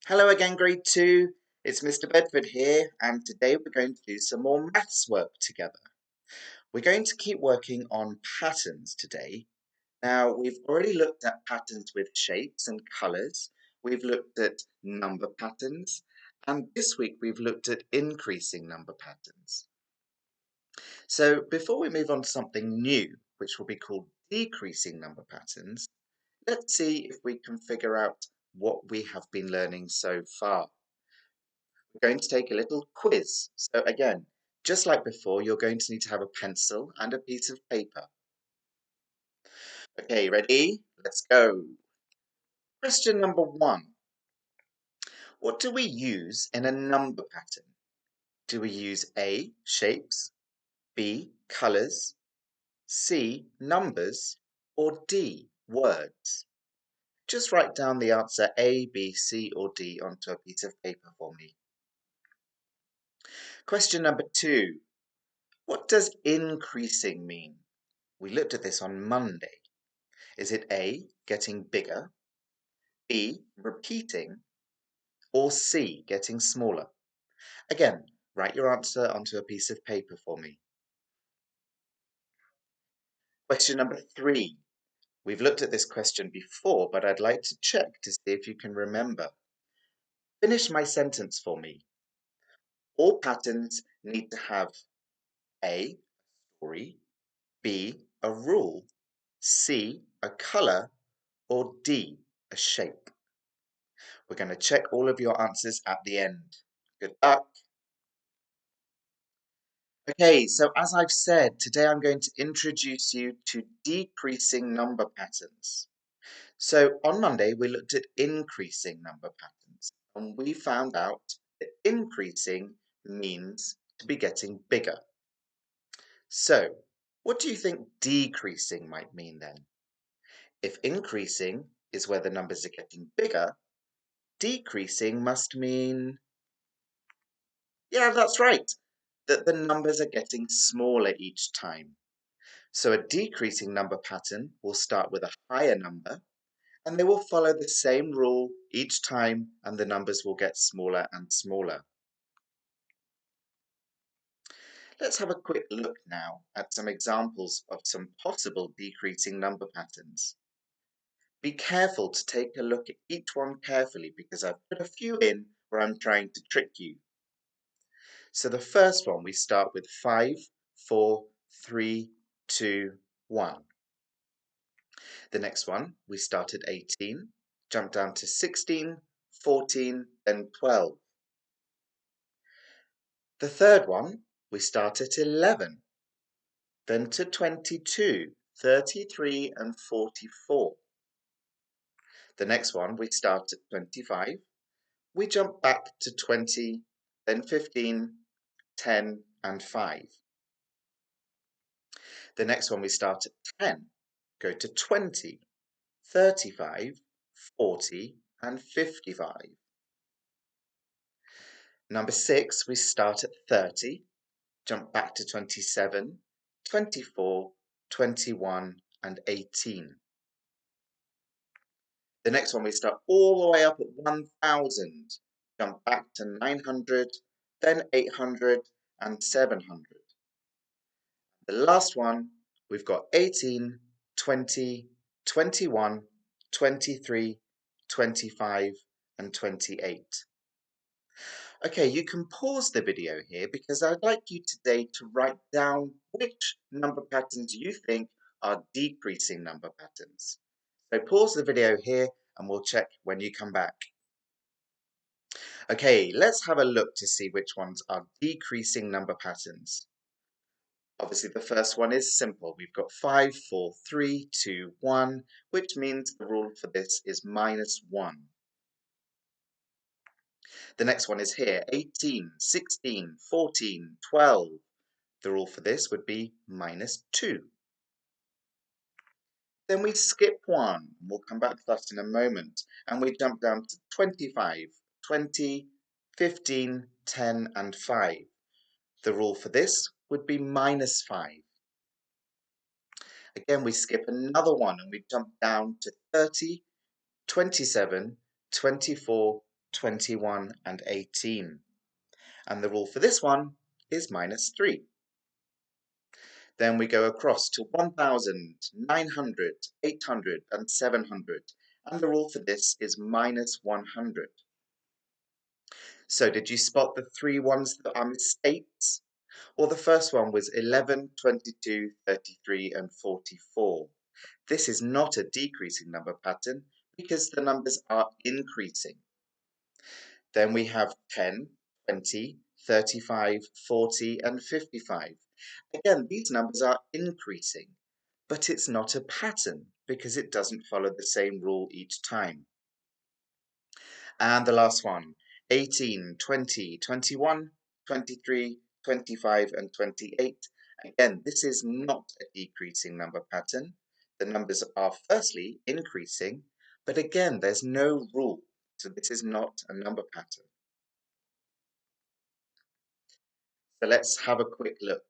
Hello again, grade 2. It's Mr. Bedford here, and today we're going to do some more maths work together. We're going to keep working on patterns today. Now, we've already looked at patterns with shapes and colours. We've looked at number patterns, and this week we've looked at increasing number patterns. So before we move on to something new, which will be called decreasing number patterns, let's see if we can figure out what we have been learning so far. We're going to take a little quiz. So again, just like before, you're going to need to have a pencil and a piece of paper. Okay, ready? Let's go. Question number 1. What do we use in a number pattern? Do we use A, shapes, B, colours, C, numbers, or D, words? Just write down the answer A, B, C, or D onto a piece of paper for me. Question number 2. What does increasing mean? We looked at this on Monday. Is it A, getting bigger, B, repeating, or C, getting smaller? Again, write your answer onto a piece of paper for me. Question number 3. We've looked at this question before, but I'd like to check to see if you can remember. Finish my sentence for me. All patterns need to have A, story, B, a rule, C, a colour, or D, a shape. We're going to check all of your answers at the end. Good luck. Okay, so as I've said, today I'm going to introduce you to decreasing number patterns. So on Monday, we looked at increasing number patterns, and we found out that increasing means to be getting bigger. So what do you think decreasing might mean then? If increasing is where the numbers are getting bigger, decreasing must mean, yeah, that's right, that the numbers are getting smaller each time. So a decreasing number pattern will start with a higher number, and they will follow the same rule each time, and the numbers will get smaller and smaller. Let's have a quick look now at some examples of some possible decreasing number patterns. Be careful to take a look at each one carefully because I've put a few in where I'm trying to trick you. So the first one, we start with 5, 4, 3, 2, 1. The next one, we start at 18, jump down to 16, 14, then 12. The third one, we start at 11, then to 22, 33, and 44. The next one, we start at 25, we jump back to 20, then 15, 10, and 5. The next one, we start at 10, go to 20, 35, 40, and 55. Number 6, we start at 30, jump back to 27, 24, 21, and 18. The next one, we start all the way up at 1000, jump back to 900, then 800, and 700. The last one, we've got 18, 20, 21, 23, 25, and 28. Okay, you can pause the video here because I'd like you today to write down which number patterns you think are decreasing number patterns. So pause the video here and we'll check when you come back. Okay, let's have a look to see which ones are decreasing number patterns. Obviously the first one is simple. We've got 5, 4, 3, 2, 1, which means the rule for this is -1. The next one is here, 18, 16, 14, 12. The rule for this would be -2. Then we skip 1, we'll come back to that in a moment, and we jump down to 25, 20, 15, 10, and 5. The rule for this would be -5. Again, we skip another one and we jump down to 30, 27, 24, 21, and 18. And the rule for this one is -3. Then we go across to 1,000, 900, 800, and 700. And the rule for this is -100. So did you spot the three ones that are mistakes? Well, the first one was 11, 22, 33, and 44. This is not a decreasing number pattern because the numbers are increasing. Then we have 10, 20, 35, 40, and 55. Again, these numbers are increasing, but it's not a pattern because it doesn't follow the same rule each time. And the last one, 18, 20, 21, 23, 25, and 28. Again, this is not a decreasing number pattern. The numbers are firstly increasing, but again, there's no rule, so this is not a number pattern. So let's have a quick look.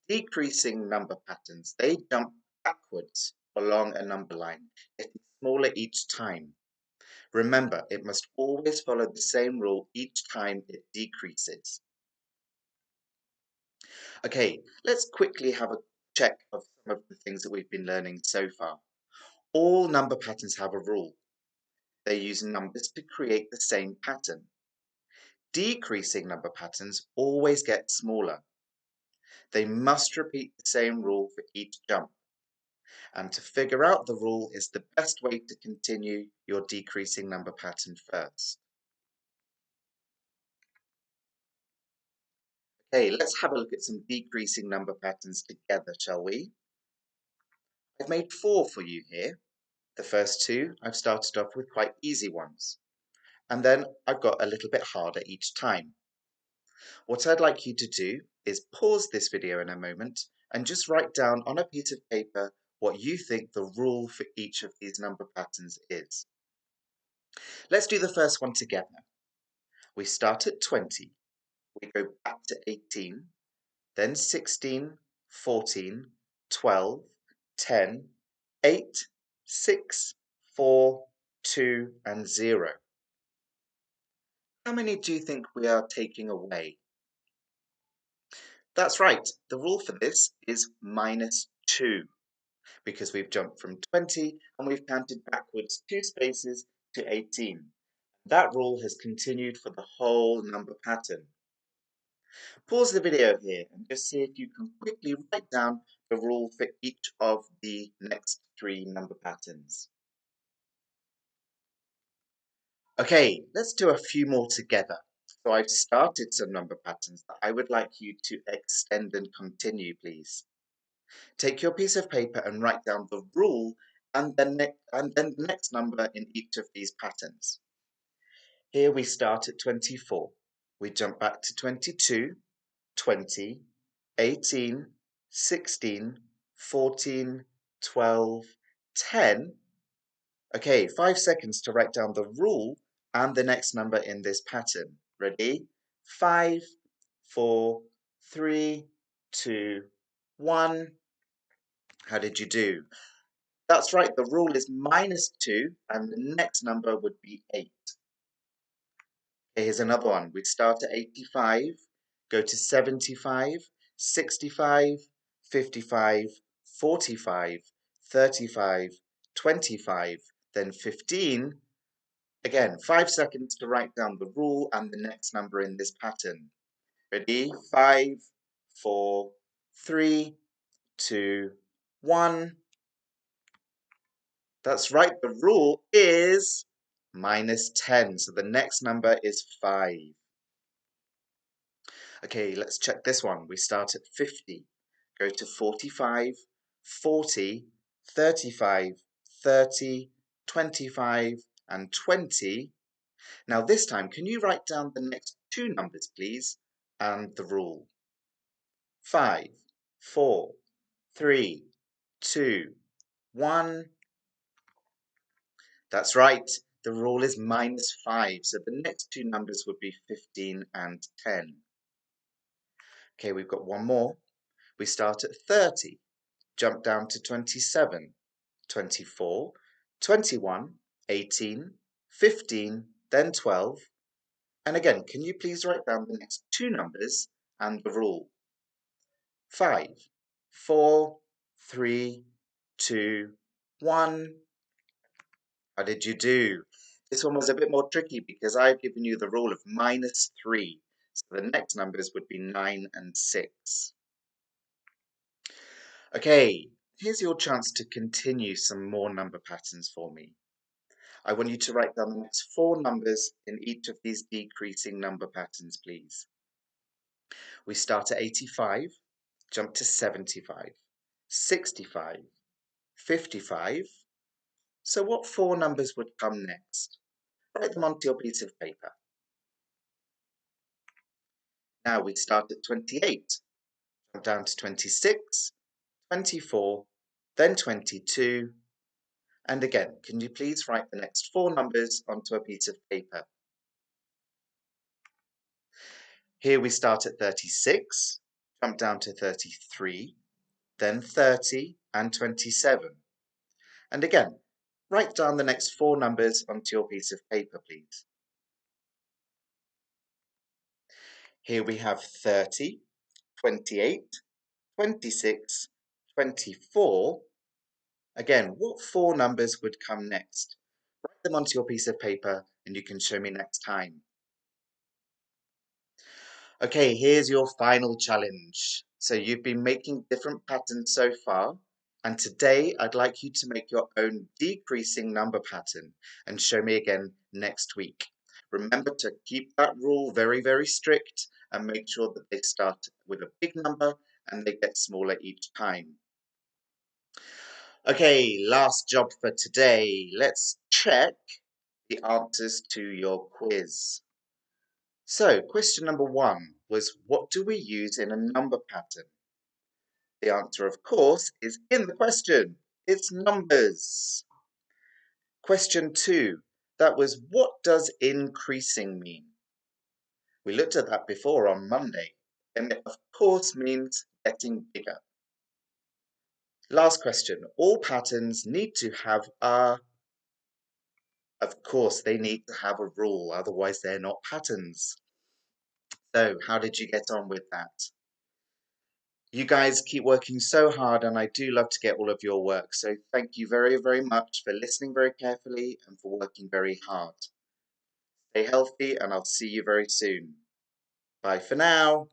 Decreasing number patterns, they jump backwards along a number line, getting smaller each time. Remember, it must always follow the same rule each time it decreases. Okay, let's quickly have a check of some of the things that we've been learning so far. All number patterns have a rule. They use numbers to create the same pattern. Decreasing number patterns always get smaller. They must repeat the same rule for each jump. And to figure out the rule is the best way to continue your decreasing number pattern first. Okay, let's have a look at some decreasing number patterns together, shall we? I've made 4 for you here. The first 2 I've started off with quite easy ones, and then I've got a little bit harder each time. What I'd like you to do is pause this video in a moment and just write down on a piece of paper what you think the rule for each of these number patterns is. Let's do the first one together. We start at 20, we go back to 18, then 16, 14, 12, 10, 8, 6, 4, 2, and 0. How many do you think we are taking away? That's right, the rule for this is -2, because we've jumped from 20 and we've counted backwards 2 spaces to 18. That rule has continued for the whole number pattern. Pause the video here and just see if you can quickly write down the rule for each of the next 3 number patterns. Okay, let's do a few more together. So I've started some number patterns that I would like you to extend and continue, please. Take your piece of paper and write down the rule and then the next number in each of these patterns. Here we start at 24. We jump back to 22, 20, 18, 16, 14, 12, 10. Okay, 5 seconds to write down the rule and the next number in this pattern. Ready? 5, 4, 3, 2, 1. How did you do? That's right, the rule is -2 and the next number would be 8. Here's another one. We start at 85, go to 75, 65, 55, 45, 35, 25, then 15. Again, 5 seconds to write down the rule and the next number in this pattern. Ready? 5, 4, 3, 2, 1. That's right, the rule is -10. So the next number is 5. Okay, let's check this one. We start at 50, go to 45, 40, 35, 30, 25, and 20. Now this time, can you write down the next 2 numbers, please, and the rule? 5, 4, 3, 2, 1. That's right. The rule is -5, so the next 2 numbers would be 15 and 10. Okay, we've got one more. We start at 30, jump down to 27, 24, 21, 18, 15, then 12, And again, can you please write down the next two numbers and the rule? 5, 4, 3, 2, 1. How did you do? This one was a bit more tricky because I've given you the rule of -3. So the next numbers would be 9 and 6. Okay, here's your chance to continue some more number patterns for me. I want you to write down the next four numbers in each of these decreasing number patterns, please. We start at 85, jump to 75, 65, 55. So what four numbers would come next? Write them onto your piece of paper. Now we start at 28, jump down to 26, 24, then 22, and again, can you please write the next four numbers onto a piece of paper? Here we start at 36, jump down to 33, then 30 and 27. And again, write down the next four numbers onto your piece of paper, please. Here we have 30, 28, 26, 24. Again, what four numbers would come next? Write them onto your piece of paper and you can show me next time. Okay, here's your final challenge. So you've been making different patterns so far, and today I'd like you to make your own decreasing number pattern and show me again next week. Remember to keep that rule very, very strict and make sure that they start with a big number and they get smaller each time. Okay, last job for today. Let's check the answers to your quiz. So, question number 1 was, what do we use in a number pattern? The answer, of course, is in the question. It's numbers. Question 2, that was, what does increasing mean? We looked at that before on Monday, and it, of course, means getting bigger. Last question, all patterns need to have a... Of course, they need to have a rule, otherwise they're not patterns. So, how did you get on with that? You guys keep working so hard, and I do love to get all of your work. So thank you very, very much for listening very carefully and for working very hard. Stay healthy, and I'll see you very soon. Bye for now.